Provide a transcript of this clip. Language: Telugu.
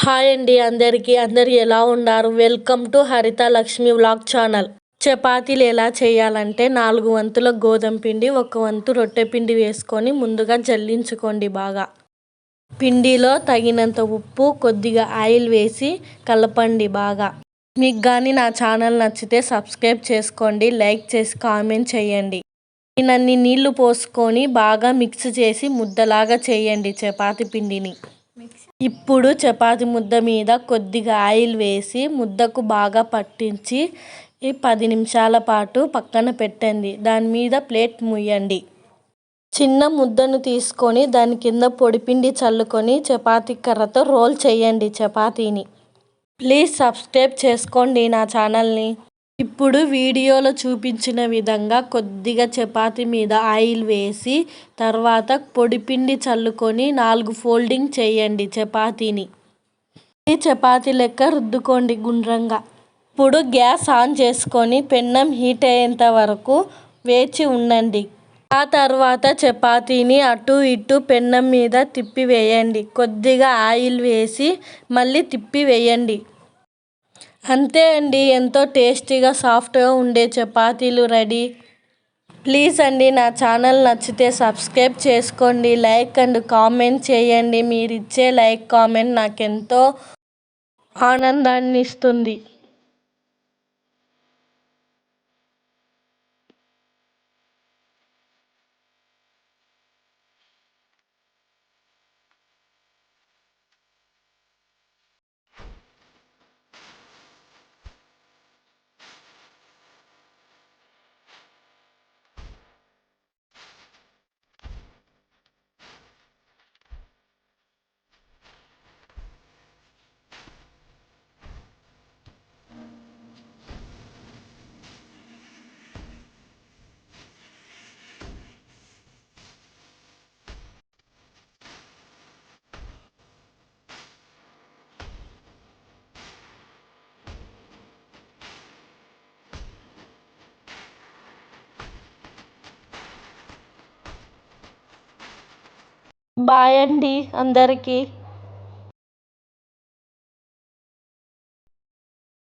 హాయ్ అండి అందరూ ఎలా ఉన్నారు? వెల్కమ్ టు హరిత లక్ష్మి వ్లాగ్ ఛానల్. చపాతీలు ఎలా చేయాలంటే 4 వంతుల గోధుమ పిండి, 1 వంతు రొట్టె పిండి వేసుకొని ముందుగా జల్లించుకోండి బాగా. పిండిలో తగినంత ఉప్పు, కొద్దిగా ఆయిల్ వేసి కలపండి బాగా. మీకు కానీ నా ఛానల్ నచ్చితే సబ్స్క్రైబ్ చేసుకోండి, లైక్ చేసి కామెంట్ చేయండి. నన్ని నీళ్లు పోసుకొని బాగా మిక్స్ చేసి ముద్దలాగా చేయండి చపాతీ పిండిని. ఇప్పుడు చపాతీ ముద్ద మీద కొద్దిగా ఆయిల్ వేసి ముద్దకు బాగా పట్టించి 10 నిమిషాల పాటు పక్కన పెట్టండి. దాని మీద ప్లేట్ ముయ్యండి. చిన్న ముద్దను తీసుకొని దాని కింద పొడిపిండి చల్లుకొని చపాతీ కర్రతో రోల్ చేయండి చపాతీని. ప్లీజ్ సబ్స్క్రైబ్ చేసుకోండి నా ఛానల్ని. ఇప్పుడు వీడియోలో చూపించిన విధంగా కొద్దిగా చపాతీ మీద ఆయిల్ వేసి తర్వాత పొడిపిండి చల్లుకొని 4 ఫోల్డింగ్ చేయండి చపాతీని. ఈ చపాతీ లెక్క రుద్దుకోండి గుండ్రంగా. ఇప్పుడు గ్యాస్ ఆన్ చేసుకొని పెన్నం హీట్ అయ్యేంత వరకు వేచి ఉండండి. ఆ తర్వాత చపాతీని అటు ఇటు పెన్నం మీద తిప్పి వేయండి. కొద్దిగా ఆయిల్ వేసి మళ్ళీ తిప్పి వేయండి. అంతే అండి, ఎంతో టేస్టీగా సాఫ్ట్గా ఉండే చపాతీలు రెడీ. ప్లీజ్ అండి నా ఛానల్ నచ్చితే సబ్స్క్రైబ్ చేసుకోండి, లైక్ అండ్ కామెంట్ చేయండి. మీరు ఇచ్చే లైక్ కామెంట్ నాకెంతో ఆనందాన్ని ఇస్తుంది. బాయ్ అండి అందరికీ.